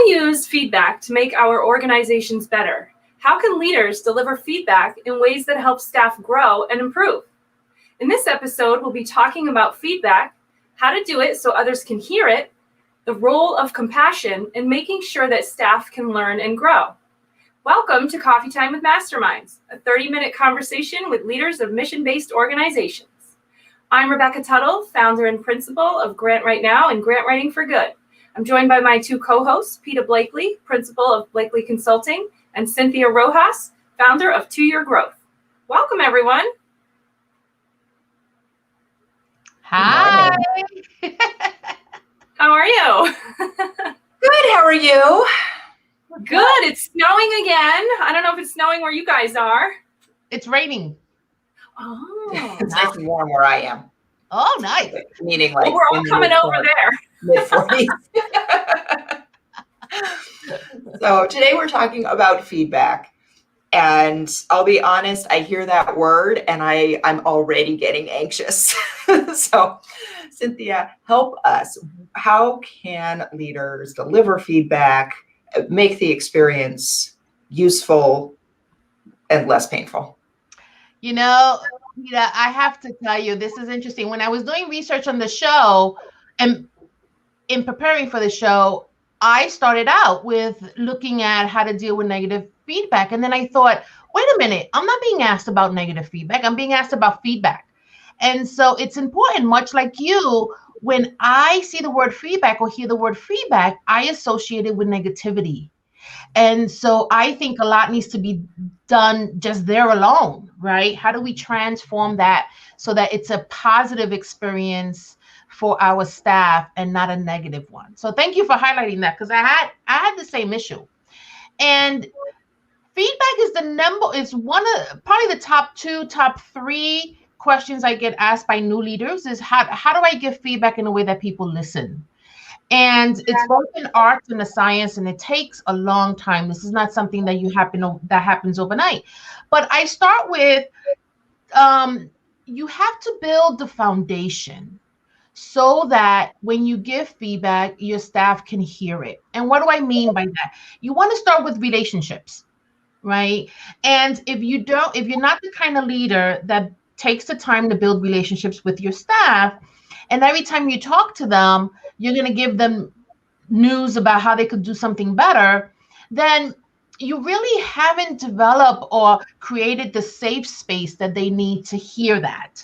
we use feedback to make our organizations better? How can leaders deliver feedback in ways that help staff grow and improve? In this episode, we'll be talking about feedback, how to do it so others can hear it, the role of compassion, and making sure that staff can learn and grow. Welcome to Coffee Time with Masterminds, a 30-minute conversation with leaders of mission-based organizations. I'm Rebecca Tuttle, founder and principal of Grant Right Now and Grant Writing for Good. I'm joined by my two co-hosts, Peter Blakely, principal of Blakely Consulting, and Cynthia Rojas, founder of 2 Year Growth. Welcome, everyone. Hi. How are you? Good. How are you? Good. It's snowing again. I don't know if it's snowing where you guys are. It's raining. Oh, It's nice and warm where I am. Oh, nice. Meaning like well, we're all coming over there. Mid-40s. So today we're talking about feedback. And I'll be honest, I hear that word and I'm already getting anxious. So Cynthia, help us. How can leaders deliver feedback, make the experience useful and less painful? You know, I have to tell you, this is interesting. When I was doing research on the show and in preparing for the show, I started out with looking at how to deal with negative feedback. And then I thought, wait a minute, I'm not being asked about negative feedback. I'm being asked about feedback. And so it's important, much like you, when I see the word feedback or hear the word feedback, I associate it with negativity. And so I think a lot needs to be done just there alone, right? How do we transform that so that it's a positive experience for our staff and not a negative one? So thank you for highlighting that, because I had the same issue. And feedback is one of probably the top three questions I get asked by new leaders is how do I give feedback in a way that people listen? And it's both an art and a science, and it takes a long time. This is not something that happens overnight. But I start with you have to build the foundation so that when you give feedback, your staff can hear it. And what do I mean by that? You want to start with relationships, right? And if you're not the kind of leader that takes the time to build relationships with your staff, and every time you talk to them, you're going to give them news about how they could do something better, then you really haven't developed or created the safe space that they need to hear that,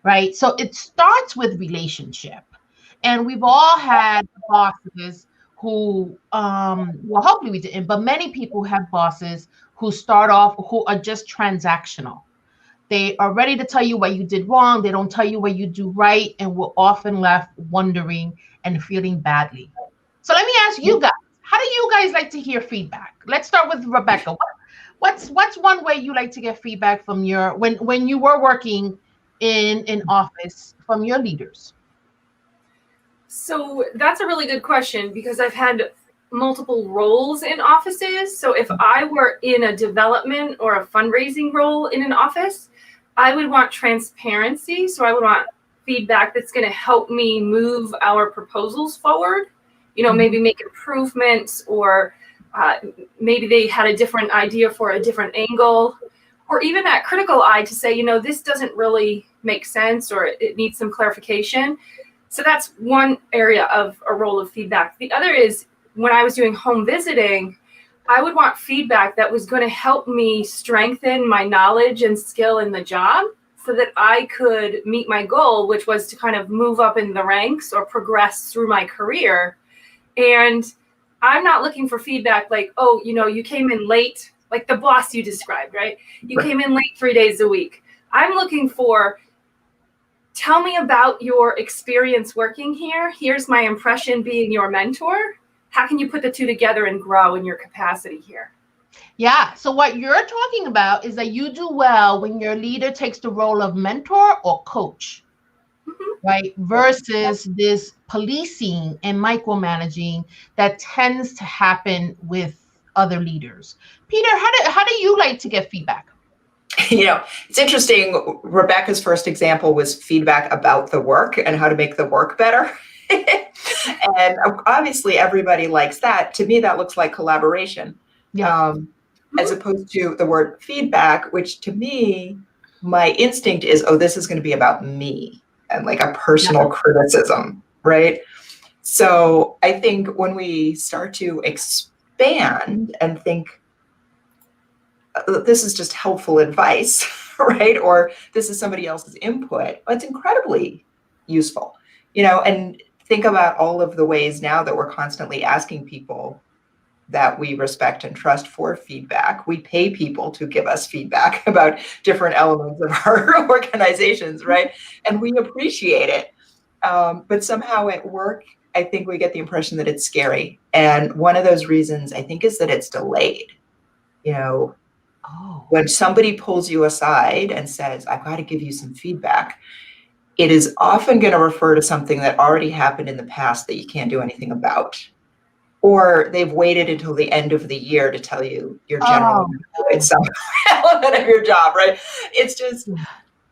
right? So it starts with relationship. And we've all had bosses who, well, hopefully we didn't, but many people have bosses who start off, who are just transactional. They are ready to tell you what you did wrong. They don't tell you what you do right. And we're often left wondering and feeling badly. So let me ask you guys, how do you guys like to hear feedback? Let's start with Rebecca. What's one way you like to get feedback from when you were working in an office from your leaders? So that's a really good question, because I've had multiple roles in offices. So if I were in a development or a fundraising role in an office, I would want transparency. So I would want feedback that's going to help me move our proposals forward, maybe make improvements, or maybe they had a different idea for a different angle, or even that critical eye to say, this doesn't really make sense, or it needs some clarification. So that's one area of a role of feedback. The other is when I was doing home visiting, I would want feedback that was going to help me strengthen my knowledge and skill in the job so that I could meet my goal, which was to kind of move up in the ranks or progress through my career. And I'm not looking for feedback like, oh, you came in late, like the boss you described, right? You came in late 3 days a week. I'm looking for, tell me about your experience working here. Here's my impression being your mentor. How can you put the two together and grow in your capacity here? Yeah. So what you're talking about is that you do well when your leader takes the role of mentor or coach, right? Versus this policing and micromanaging that tends to happen with other leaders. Peter, how do you like to get feedback? It's interesting. Rebecca's first example was feedback about the work and how to make the work better. And obviously everybody likes that. To me, that looks like collaboration. Yeah. As opposed to the word feedback, which to me, my instinct is, oh, this is going to be about me and like a personal criticism, right? So I think when we start to expand and think, this is just helpful advice, right? Or this is somebody else's input, it's incredibly useful, and think about all of the ways now that we're constantly asking people that we respect and trust for feedback. We pay people to give us feedback about different elements of our organizations, right? And we appreciate it. But somehow at work, I think we get the impression that it's scary. And one of those reasons I think is that it's delayed. When somebody pulls you aside and says, I've got to give you some feedback, it is often going to refer to something that already happened in the past that you can't do anything about. Or they've waited until the end of the year to tell you you're generally doing some element of your job, right? It's just,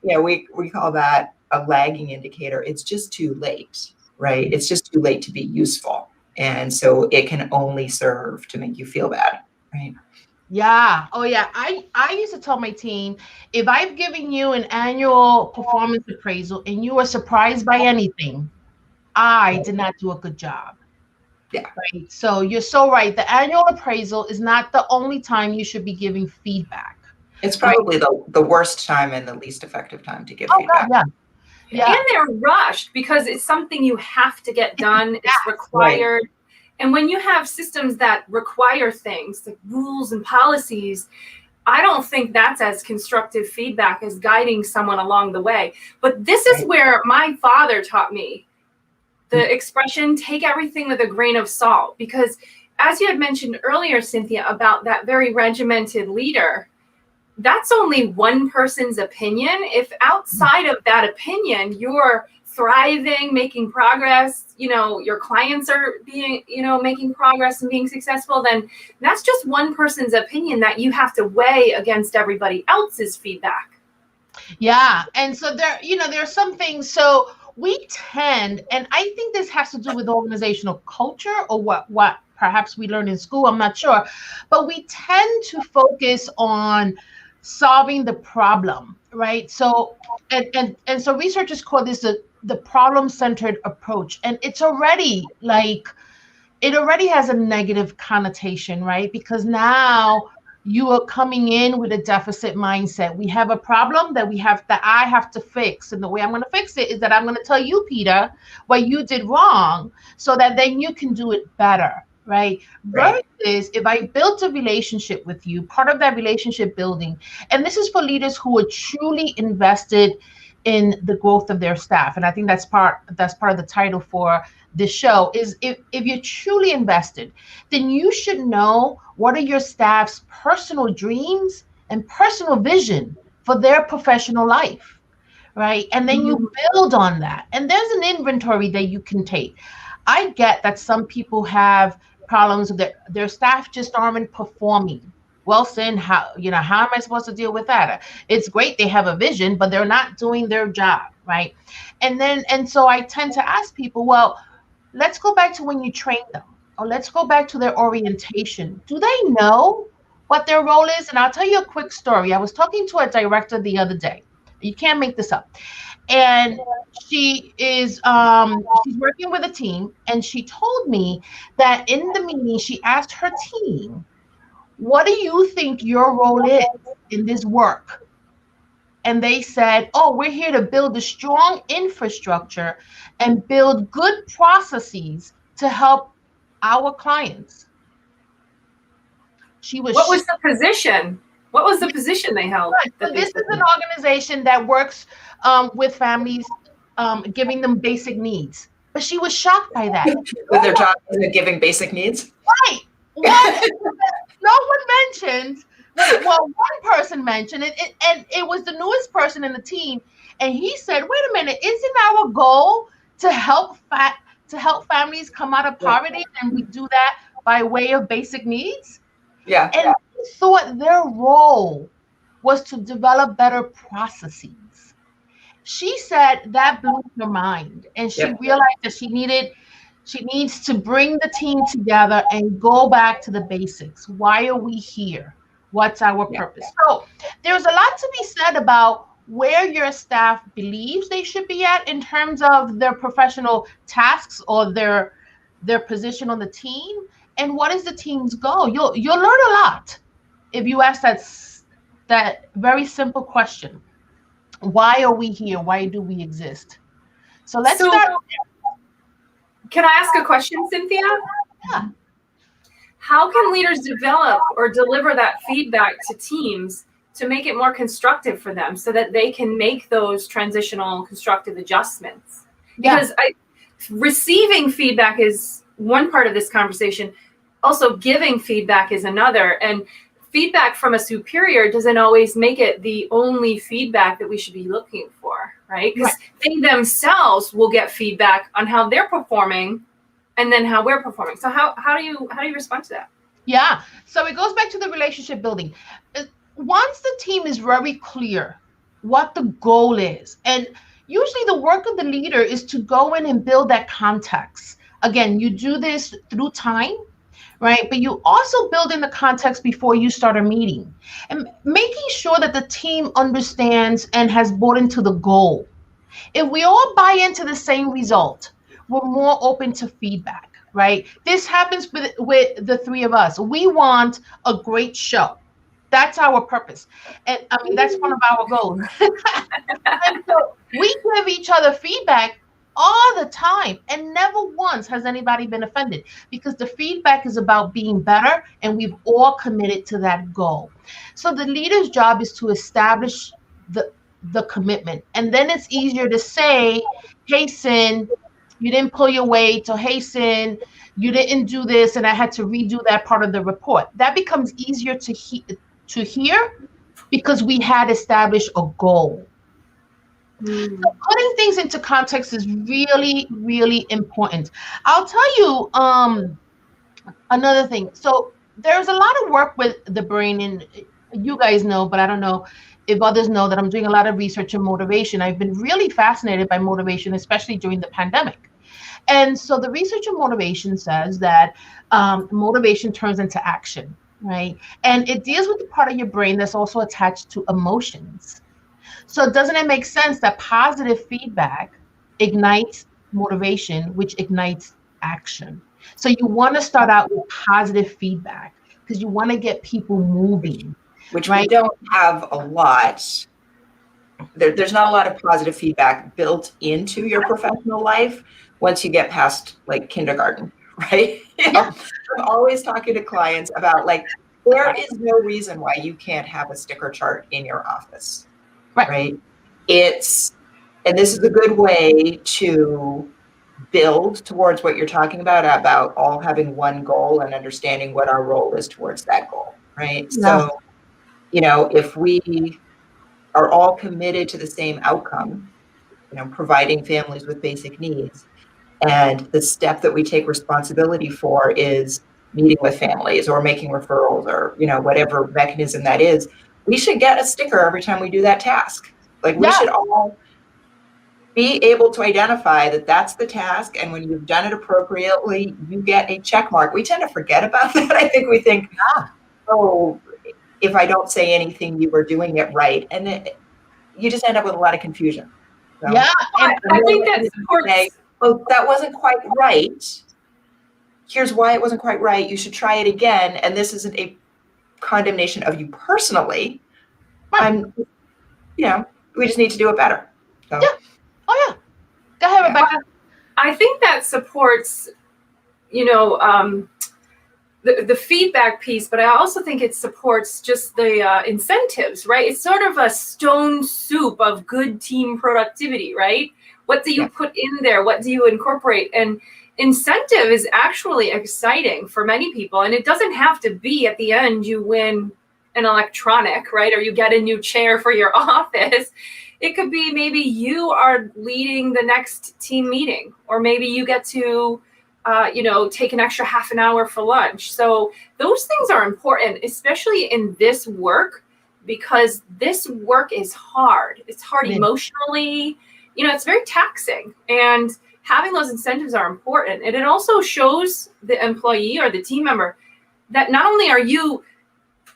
we call that a lagging indicator. It's just too late, right? It's just too late to be useful. And so it can only serve to make you feel bad, right? Yeah. Oh, yeah. I used to tell my team, if I've given you an annual performance appraisal and you are surprised by anything, I did not do a good job. Yeah. Right. So you're so right. The annual appraisal is not the only time you should be giving feedback. It's probably the worst time and the least effective time to give feedback. God, yeah. And they're rushed because it's something you have to get done. It's required. Right. And when you have systems that require things like rules and policies, I don't think that's as constructive feedback as guiding someone along the way. But this is where my father taught me the expression, take everything with a grain of salt. Because as you had mentioned earlier, Cynthia, about that very regimented leader, that's only one person's opinion. If outside of that opinion, you're thriving, making progress, your clients are being, making progress and being successful, then that's just one person's opinion that you have to weigh against everybody else's feedback. Yeah. And so there are some things. So we tend, and I think this has to do with organizational culture or what perhaps we learned in school, I'm not sure, but we tend to focus on solving the problem, right? So, and so researchers call this the problem-centered approach. And it's already it already has a negative connotation, right? Because now you are coming in with a deficit mindset. We have a problem that I have to fix. And the way I'm going to fix it is that I'm going to tell you, Peter, what you did wrong so that then you can do it better, right? Versus if I built a relationship with you, part of that relationship building, and this is for leaders who are truly invested in the growth of their staff. And I think that's part of the title for this show is if you're truly invested, then you should know what are your staff's personal dreams and personal vision for their professional life, right? And then you build on that. And there's an inventory that you can take. I get that some people have problems with their staff just aren't performing. Well, Sin, how am I supposed to deal with that? It's great they have a vision, but they're not doing their job, right? And so I tend to ask people, well, let's go back to when you trained them, or let's go back to their orientation. Do they know what their role is? And I'll tell you a quick story. I was talking to a director the other day. You can't make this up. And she is she's working with a team, and she told me that in the meeting she asked her team, what do you think your role is in this work? And they said, oh, we're here to build a strong infrastructure and build good processes to help our clients. What was the position? What was the position they held? So this is an organization that works with families, giving them basic needs. But she was shocked by that. With their job giving basic needs? Right. No one mentioned. Well, one person mentioned it, and it was the newest person in the team. And he said, wait a minute, isn't our goal to help families come out of poverty? And we do that by way of basic needs? Yeah. And he thought their role was to develop better processes. She said that blew her mind. And she realized that She needs to bring the team together and go back to the basics. Why are we here? What's our purpose? So there's a lot to be said about where your staff believes they should be at in terms of their professional tasks or their position on the team, and what is the team's goal. You'll learn a lot if you ask that very simple question. Why are we here? Why do we exist? So let's start. Can I ask a question, Cynthia? Yeah. How can leaders develop or deliver that feedback to teams to make it more constructive for them so that they can make those transitional constructive adjustments? Because receiving feedback is one part of this conversation. Also, giving feedback is another. And feedback from a superior doesn't always make it the only feedback that we should be looking for, right? Because they themselves will get feedback on how they're performing and then how we're performing. So how do you respond to that? Yeah. So it goes back to the relationship building. Once the team is very clear what the goal is, and usually the work of the leader is to go in and build that context. Again, you do this through time, right? But you also build in the context before you start a meeting, and making sure that the team understands and has bought into the goal. If we all buy into the same result, we're more open to feedback, right? This happens with the three of us. We want a great show. That's our purpose. And I mean, that's one of our goals. And so we give each other feedback all the time, and never once has anybody been offended, because the feedback is about being better, and we've all committed to that goal. So the leader's job is to establish the commitment, and then it's easier to say, hey, Sin, you didn't pull your weight, or hey, Sin, you didn't do this, and I had to redo that part of the report. That becomes easier to hear because we had established a goal. So putting things into context is really, really important. I'll tell you another thing. So there's a lot of work with the brain, and you guys know, but I don't know if others know that I'm doing a lot of research in motivation. I've been really fascinated by motivation, especially during the pandemic. And so the research in motivation says that motivation turns into action, right? And it deals with the part of your brain that's also attached to emotions. So doesn't it make sense that positive feedback ignites motivation, which ignites action? So you want to start out with positive feedback because you want to get people moving. Which we don't have a lot. There's not a lot of positive feedback built into your professional life once you get past like kindergarten, right? I'm always talking to clients about like, there is no reason why you can't have a sticker chart in your office. Right. And this is a good way to build towards what you're talking about all having one goal and understanding what our role is towards that goal. Right. Yeah. So, if we are all committed to the same outcome, providing families with basic needs, and the step that we take responsibility for is meeting with families or making referrals or, whatever mechanism that is, we should get a sticker every time we do that task. Like we should all be able to identify that that's the task. And when you've done it appropriately, you get a check mark. We tend to forget about that. I think we think, oh, if I don't say anything, you were doing it right. And you just end up with a lot of confusion. So, and I think that supports. Oh, that wasn't quite right. Here's why it wasn't quite right. You should try it again. And this isn't a condemnation of you personally. We just need to do it better. So. Yeah. Oh yeah. Go ahead, Rebecca. I think that supports, the feedback piece, but I also think it supports just the incentives, right? It's sort of a stone soup of good team productivity, right? What do you put in there? What do you incorporate? And incentive is actually exciting for many people. And it doesn't have to be at the end you win an electronic, right? Or you get a new chair for your office. It could be maybe you are leading the next team meeting, or maybe you get to, take an extra half an hour for lunch. So those things are important, especially in this work, because this work is hard. It's hard emotionally. It's very taxing. And having those incentives are important. And it also shows the employee or the team member that not only are you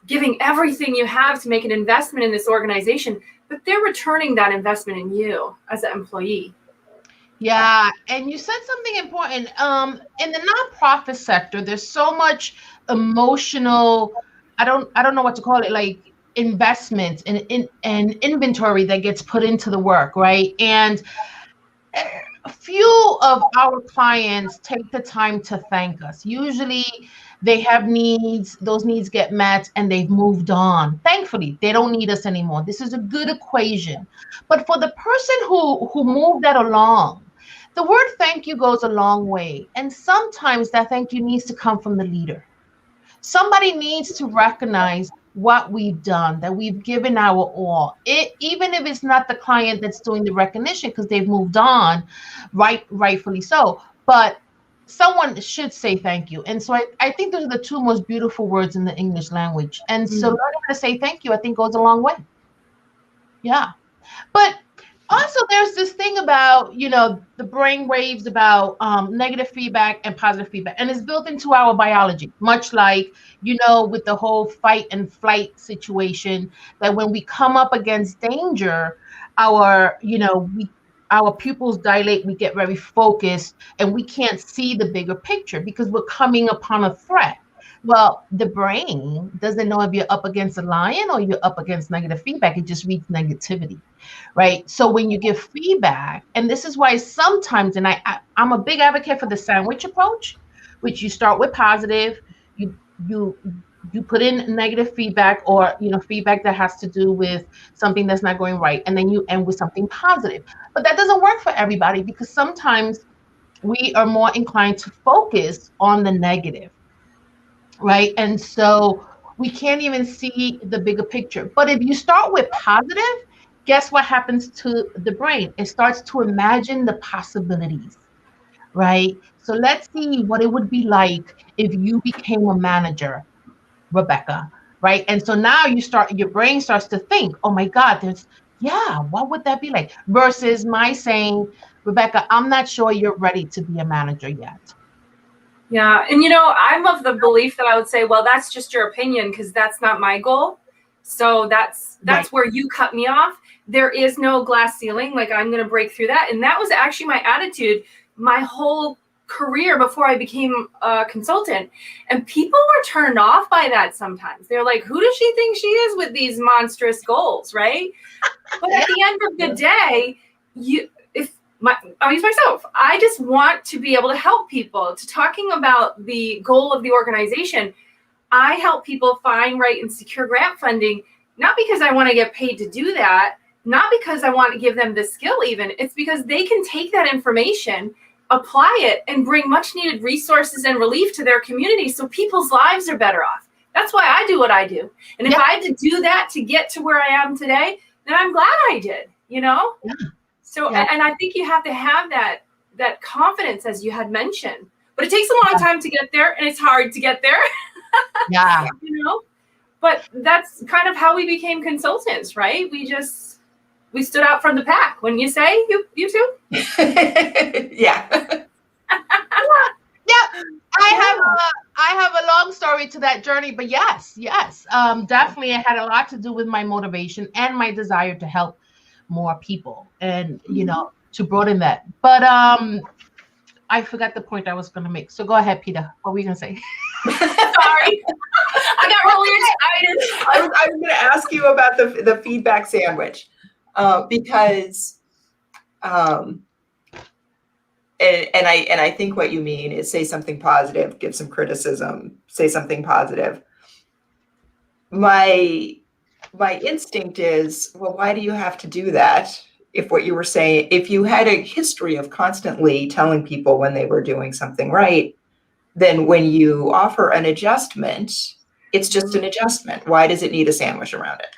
giving everything you have to make an investment in this organization, but they're returning that investment in you as an employee. Yeah, and you said something important. In the nonprofit sector, there's so much emotional, I don't know what to call it, like investment and inventory that gets put into the work, right? And a few of our clients take the time to thank us. Usually they have needs, those needs get met, and they've moved on. Thankfully, they don't need us anymore. This is a good equation. But for the person who moved that along, the word thank you goes a long way. And sometimes that thank you needs to come from the leader. Somebody needs to recognize what we've done, that we've given our all. Even if it's not the client that's doing the recognition because they've moved on, rightfully so. But someone should say thank you. And so I think those are the two most beautiful words in the English language. And so learning how to say thank you, I think, goes a long way. Yeah. But also there's this thing about, the brain waves about negative feedback and positive feedback, and it's built into our biology, much like, with the whole fight and flight situation, that when we come up against danger, our pupils dilate, we get very focused, and we can't see the bigger picture because we're coming upon a threat. Well, the brain doesn't know if you're up against a lion or you're up against negative feedback. It just reads negativity, right? So when you give feedback, and this is why sometimes, and I'm a big advocate for the sandwich approach, which you start with positive, you put in negative feedback, or feedback that has to do with something that's not going right, and then you end with something positive. But that doesn't work for everybody, because sometimes we are more inclined to focus on the negative. Right. And so we can't even see the bigger picture. But if you start with positive, guess what happens to the brain? It starts to imagine the possibilities. Right. So let's see what it would be like if you became a manager, Rebecca. Right. And so now your brain starts to think, oh my God, what would that be like? Versus my saying, Rebecca, I'm not sure you're ready to be a manager yet. Yeah. And, I'm of the belief that I would say, well, that's just your opinion, because that's not my goal. So that's Right. where you cut me off. There is no glass ceiling. Like, I'm going to break through that. And that was actually my attitude my whole career before I became a consultant. And people were turned off by that sometimes. They're like, who does she think she is with these monstrous goals, right? But at the end of the day, I'll use myself. I just want to be able to help people. To talking about the goal of the organization, I help people find, right, and secure grant funding, not because I want to get paid to do that, not because I want to give them the skill even. It's because they can take that information, apply it, and bring much needed resources and relief to their community so people's lives are better off. That's why I do what I do. And if I had to do that to get to where I am today, then I'm glad I did, Yeah. So, and I think you have to have that confidence, as you had mentioned, but it takes a long time to get there, and it's hard to get there. Yeah. But that's kind of how we became consultants, right? We stood out from the pack. When you say you too? Yeah. I have a long story to that journey, but yes. Definitely it had a lot to do with my motivation and my desire to help more people, and to broaden that. But I forgot the point I was going to make. So go ahead, Peter. What were you going to say? Sorry. I got really excited. I was going to ask you about the feedback sandwich, because and I think what you mean is say something positive, give some criticism, say something positive. My instinct is, well, why do you have to do that? If what you were saying, if you had a history of constantly telling people when they were doing something right, then when you offer an adjustment, it's just an adjustment. Why does it need a sandwich around it?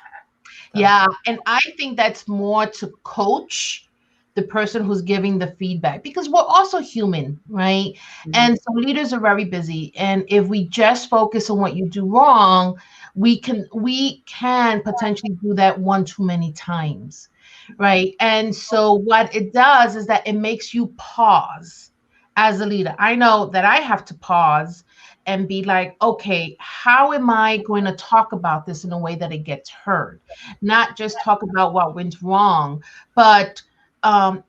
Yeah. And I think that's more to coach the person who's giving the feedback, because we're also human, right? Mm-hmm. And so leaders are very busy. And if we just focus on what you do wrong, we can potentially do that one too many times. right? And so what it does is that it makes you pause as a leader. I know that I have to pause and be like, okay, how am I going to talk about this in a way that it gets heard? Not just talk about what went wrong, but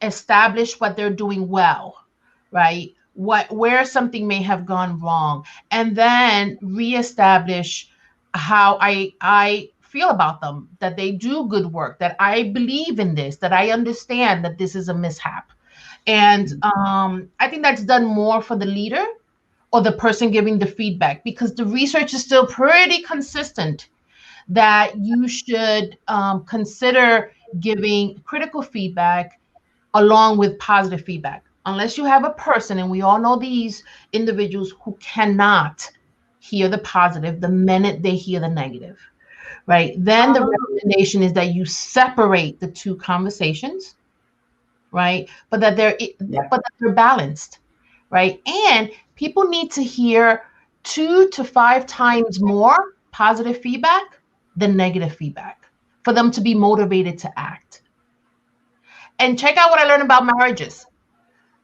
establish what they're doing well, right? Where something may have gone wrong, and then reestablish how I feel about them, that they do good work, that I believe in this, that I understand that this is a mishap. And I think that's done more for the leader or the person giving the feedback, because the research is still pretty consistent that you should consider giving critical feedback along with positive feedback, unless you have a person, and we all know these individuals who cannot hear the positive the minute they hear the negative, right? Then the recommendation is that you separate the two conversations, right? But that they're balanced, right? And people need to hear 2 to 5 times more positive feedback than negative feedback for them to be motivated to act. And check out what I learned about marriages.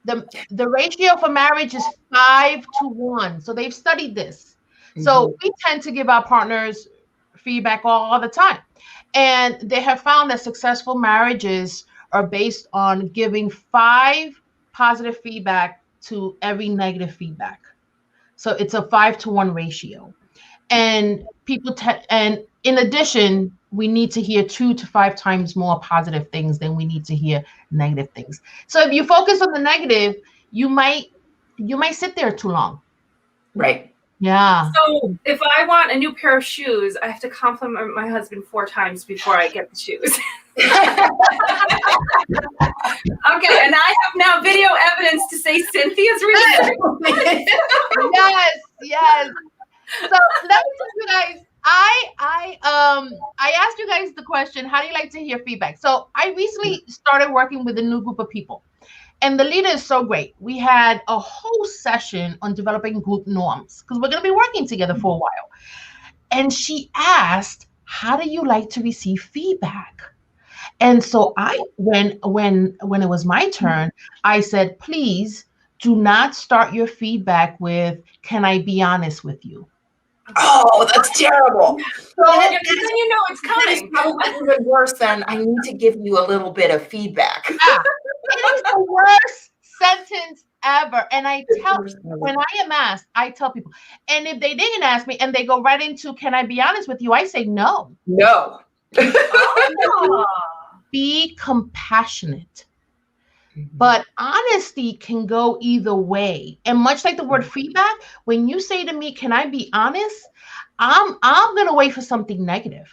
The ratio for marriage is 5-1. So they've studied this. So we tend to give our partners feedback all the time. And they have found that successful marriages are based on giving 5 positive feedback to every negative feedback. So it's a 5-1 ratio. And and in addition, we need to hear 2 to 5 times more positive things than we need to hear negative things. So if you focus on the negative, you might sit there too long. Right. Yeah. So if I want a new pair of shoes, I have to compliment my husband 4 times before I get the shoes. Okay, and I have now video evidence to say Cynthia's research. Yes. So let me tell you guys, I asked you guys the question, how do you like to hear feedback? So I recently started working with a new group of people, and the leader is so great. We had a whole session on developing group norms because we're going to be working together for a while. And she asked, how do you like to receive feedback? And so when it was my turn, I said, please do not start your feedback with, can I be honest with you? Oh, that's terrible. So then you know it's coming. It's probably even worse than, I need to give you a little bit of feedback. Yeah, it is the worst sentence ever. And when I am asked, I tell people. And if they didn't ask me and they go right into, can I be honest with you? I say no. No. Be compassionate. But honesty can go either way. And much like the word feedback, when you say to me, can I be honest? I'm going to wait for something negative.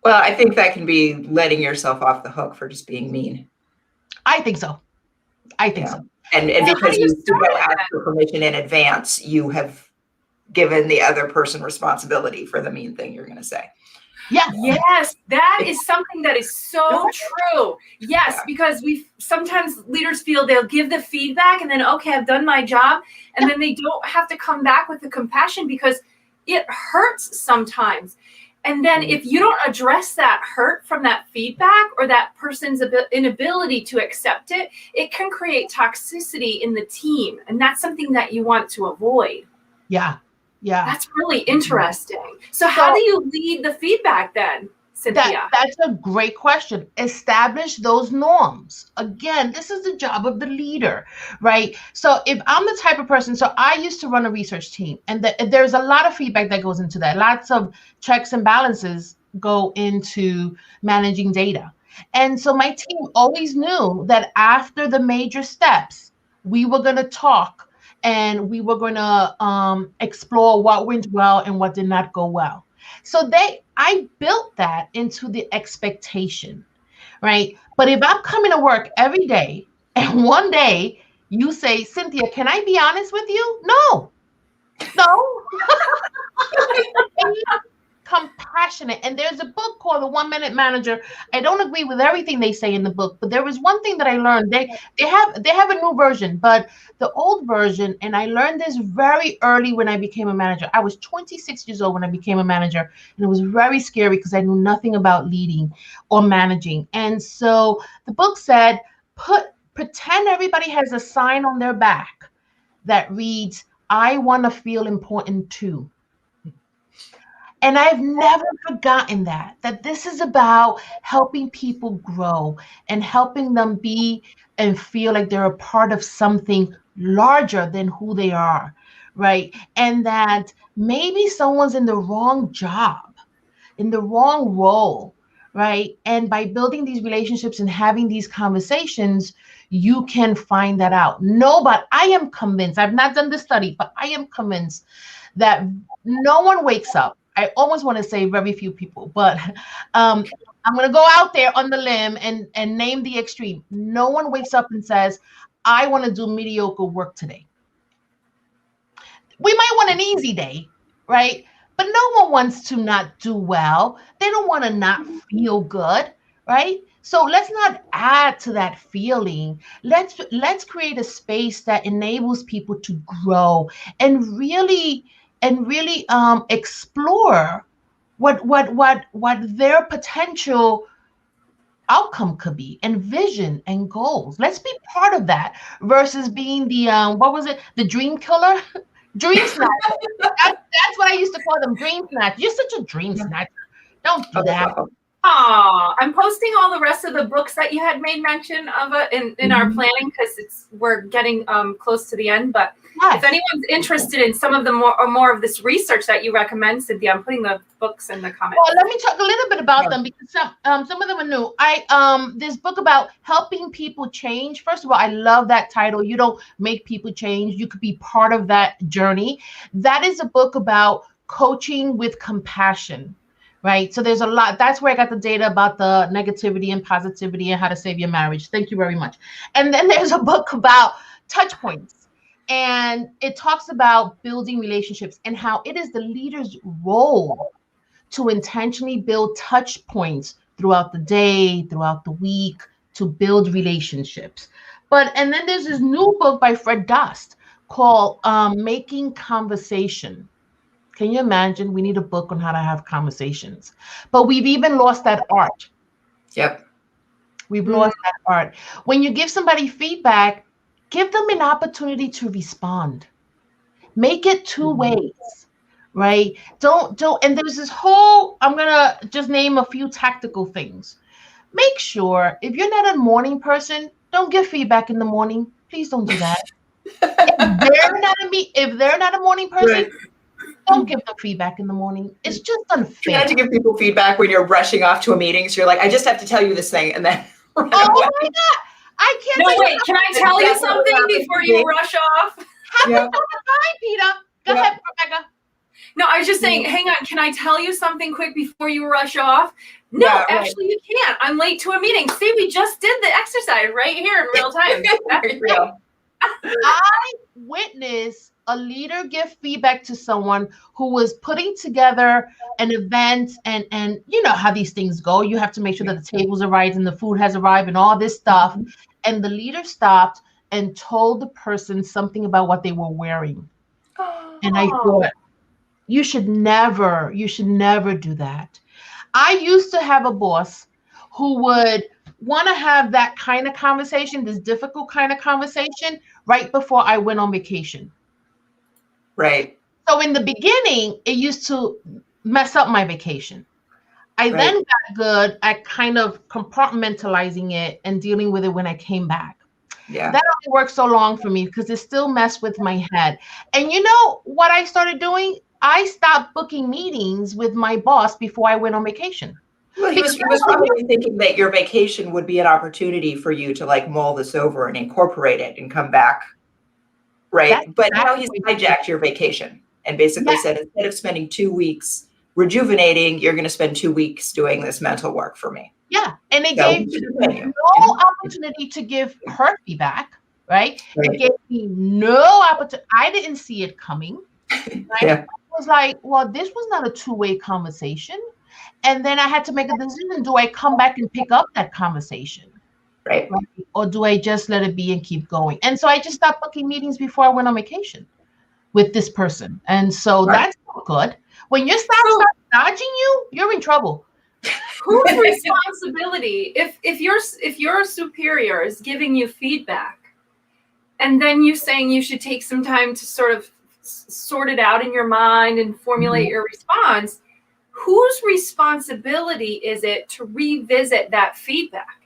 Well, I think that can be letting yourself off the hook for just being mean. I think so. And because you don't ask for permission in advance, you have given the other person responsibility for the mean thing you're going to say. Yes, that is something that is so true. Yes, because sometimes leaders feel they'll give the feedback and then, okay, I've done my job. And then they don't have to come back with the compassion because it hurts sometimes. And then if you don't address that hurt from that feedback or that person's inability to accept it, it can create toxicity in the team. And that's something that you want to avoid. Yeah. That's really interesting. So how do you lead the feedback then, Cynthia? That's a great question. Establish those norms. Again, this is the job of the leader, right? So if I'm the type of person, so I used to run a research team, and there's a lot of feedback that goes into that. Lots of checks and balances go into managing data. And so my team always knew that after the major steps, we were going to talk and we were going to explore what went well and what did not go well. So I built that into the expectation, right? But if I'm coming to work every day and one day you say, Cynthia, can I be honest with you? No. Compassion. passionate. And there's a book called The 1 Minute Manager. I don't agree with everything they say in the book, but there was one thing that I learned. They have a new version, but the old version, and I learned this very early when I became a manager. I was 26 years old when I became a manager, and it was very scary because I knew nothing about leading or managing. And so the book said, pretend everybody has a sign on their back that reads, "I want to feel important too." And I've never forgotten that this is about helping people grow and helping them be and feel like they're a part of something larger than who they are, right? And that maybe someone's in the wrong job, in the wrong role, right? And by building these relationships and having these conversations, you can find that out. No, but I am convinced, I've not done the study, but I am convinced that no one wakes up. I almost want to say very few people, but I'm going to go out there on the limb and name the extreme. No one wakes up and says, "I want to do mediocre work today." We might want an easy day, right? But no one wants to not do well. They don't want to not feel good, right? So let's not add to that feeling. Let's create a space that enables people to grow and really explore what their potential outcome could be, and vision and goals. Let's be part of that versus being the what was it? The dream killer, dream snatcher. That's what I used to call them, dream snatcher. You're such a dream snatcher. Don't do that. Oh, I'm posting all the rest of the books that you had made mention of in our planning, because we're getting close to the end. But yes, if anyone's interested in some of the more of this research that you recommend, Cynthia, I'm putting the books in the comments. Well, let me talk a little bit about them, because some of them are new. This book about helping people change. First of all, I love that title. You don't make people change. You could be part of that journey. That is a book about coaching with compassion. Right. So there's a lot. That's where I got the data about the negativity and positivity and how to save your marriage. Thank you very much. And then there's a book about touch points. And it talks about building relationships and how it is the leader's role to intentionally build touch points throughout the day, throughout the week, to build relationships. And then there's this new book by Fred Dust called Making Conversation. Can you imagine? We need a book on how to have conversations. But we've even lost that art. Yep. We've lost that art. When you give somebody feedback, give them an opportunity to respond. Make it two ways, right? Don't. And there's this whole, I'm going to just name a few tactical things. Make sure if you're not a morning person, don't give feedback in the morning. Please don't do that. If they're not a morning person, Right. Don't give them feedback in the morning. It's just unfair. You have to give people feedback when you're rushing off to a meeting. So you're like, I just have to tell you this thing, and then Oh my God. I can't. No, wait. Can I tell you something before you rush off? Have time, Peter. Go ahead, Rebecca. No, I was just saying, hang on. Can I tell you something quick before you rush off? No, actually, you can't. I'm late to a meeting. See, we just did the exercise right here in real time. Very real. I witnessed a leader give feedback to someone who was putting together an event, and you know how these things go. You have to make sure that the tables are right and the food has arrived and all this stuff. And the leader stopped and told the person something about what they were wearing. And I thought, you should never do that. I used to have a boss who would want to have that kind of conversation, this difficult kind of conversation, right before I went on vacation. Right. So in the beginning, it used to mess up my vacation. I then got good at kind of compartmentalizing it and dealing with it when I came back. Yeah. That only worked so long for me because it still messed with my head. And you know what I started doing? I stopped booking meetings with my boss before I went on vacation. Well, he was probably thinking that your vacation would be an opportunity for you to like mull this over and incorporate it and come back. Right. But now he's hijacked your vacation and basically said, instead of spending 2 weeks rejuvenating, you're going to spend 2 weeks doing this mental work for me. Yeah. And it gave me no opportunity to give her feedback. Right. It gave me no opportunity. I didn't see it coming. Right? I was like, well, this was not a two-way conversation. And then I had to make a decision. Do I come back and pick up that conversation? Right. Or do I just let it be and keep going? And so I just stopped booking meetings before I went on vacation with this person. And so that's not good. When your staff starts dodging you, you're in trouble. Whose responsibility, if your superior is giving you feedback and then you saying you should take some time to sort of sort it out in your mind and formulate your response, whose responsibility is it to revisit that feedback?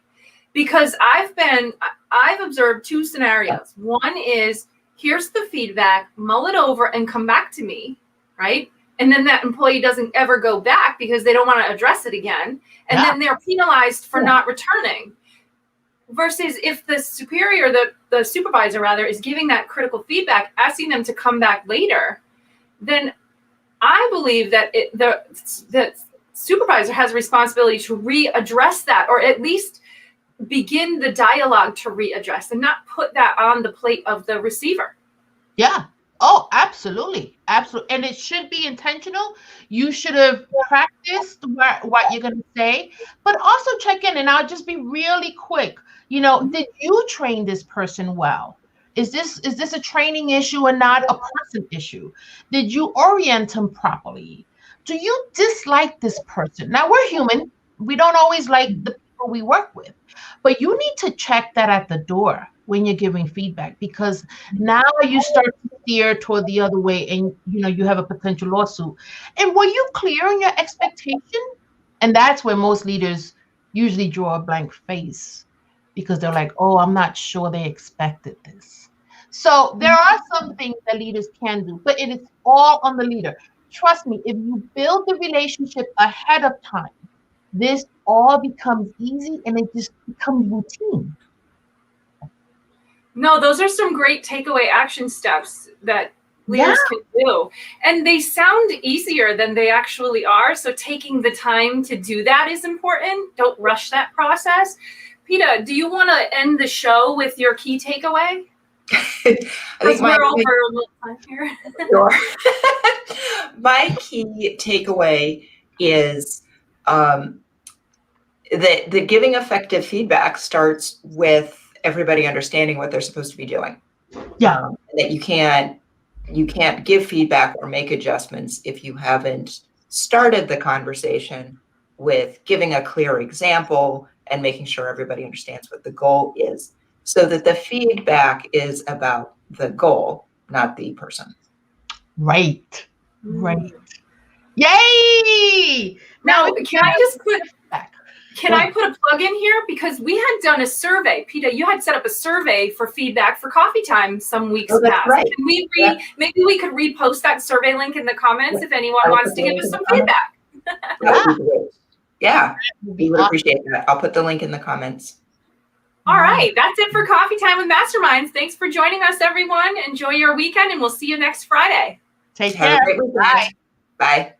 Because I've observed two scenarios. One is, here's the feedback, mull it over and come back to me, right? And then that employee doesn't ever go back because they don't want to address it again. And then they're penalized for not returning. Versus if the superior, the supervisor rather, is giving that critical feedback, asking them to come back later, then I believe that the supervisor has a responsibility to readdress that, or at least begin the dialogue to readdress and not put that on the plate of the receiver. Yeah. Oh, absolutely. Absolutely. And it should be intentional. You should have practiced what you're going to say, but also check in. And I'll just be really quick. You know, did you train this person well? Is this a training issue and not a person issue? Did you orient them properly? Do you dislike this person? Now, we're human. We don't always like the people we work with, but you need to check that at the door when you're giving feedback, because now you start to steer toward the other way and you have a potential lawsuit. And were you clear on your expectation? And that's where most leaders usually draw a blank face, because they're like, oh, I'm not sure they expected this. So there are some things that leaders can do, but it is all on the leader. Trust me, if you build the relationship ahead of time, this all becomes easy and it just becomes routine. No, those are some great takeaway action steps that leaders can do. And they sound easier than they actually are. So taking the time to do that is important. Don't rush that process. Peta, do you want to end the show with your key takeaway? Because we're over a little time here. Sure. My key takeaway is that giving effective feedback starts with everybody understanding what they're supposed to be doing. Yeah. That you can't give feedback or make adjustments if you haven't started the conversation with giving a clear example and making sure everybody understands what the goal is, so that the feedback is about the goal, not the person. Right. Yay! Now, can I put a plug in here? Because we had done a survey. Peta, you had set up a survey for feedback for Coffee Time some weeks past. Right. Can maybe we could repost that survey link in the comments if anyone wants to give us some feedback. Yeah, we would appreciate that. I'll put the link in the comments. All right, that's it for Coffee Time with Masterminds. Thanks for joining us, everyone. Enjoy your weekend, and we'll see you next Friday. Take care. Have a great weekend. Bye.